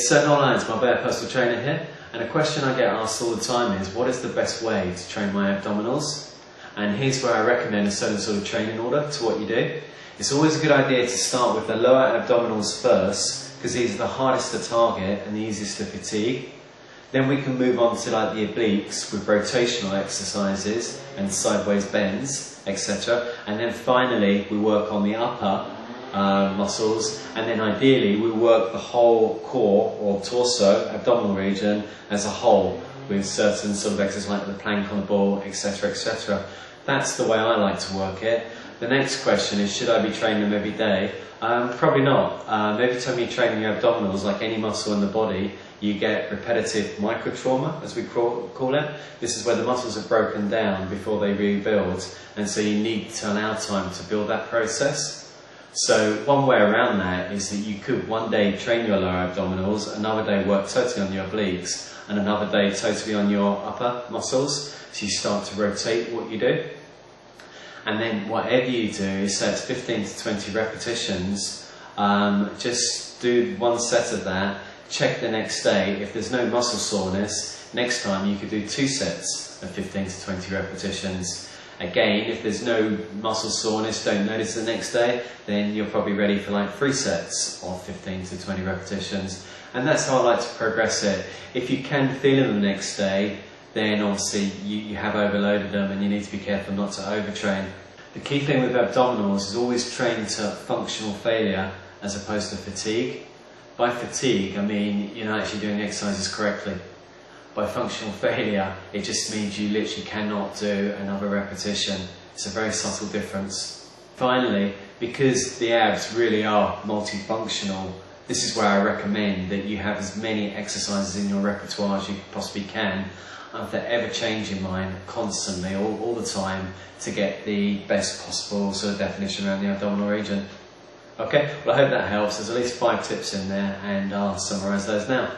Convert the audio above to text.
It's Nolan, my better personal trainer here, and a question I get asked all the time is, what is the best way to train my abdominals? And here's where I recommend a certain sort of training order to what you do. It's always a good idea to start with the lower abdominals first, because these are the hardest to target and the easiest to fatigue. Then we can move on to like the obliques with rotational exercises and sideways bends, etc. And then finally we work on the upper muscles, and then ideally we work the whole core or torso, abdominal region as a whole with certain sort of exercises like the plank on the ball, etc, etc. That's the way I like to work it. The next question is, should I be training them every day? Probably not. Every time you're training your abdominals, like any muscle in the body, you get repetitive micro-trauma, as we call it. This is where the muscles are broken down before they rebuild, and so you need to allow time to build that process. So one way around that is that you could one day train your lower abdominals, another day work totally on your obliques, and another day totally on your upper muscles. So you start to rotate what you do. And then whatever you do, set 15 to 20 repetitions. Just do one set of that, check the next day. If there's no muscle soreness, next time you could do 2 sets of 15 to 20 repetitions. Again, if there's no muscle soreness, don't notice the next day, then you're probably ready for like 3 sets of 15 to 20 repetitions. And that's how I like to progress it. If you can feel them the next day, then obviously you have overloaded them and you need to be careful not to overtrain. The key thing with abdominals is always train to functional failure as opposed to fatigue. By fatigue, I mean you're not actually doing exercises correctly. By functional failure, it just means you literally cannot do another repetition. It's a very subtle difference. Finally, because the abs really are multifunctional, this is where I recommend that you have as many exercises in your repertoire as you possibly can, with the ever-changing mind constantly, all the time, to get the best possible sort of definition around the abdominal region. Okay, well I hope that helps. There's at least 5 tips in there, and I'll summarise those now.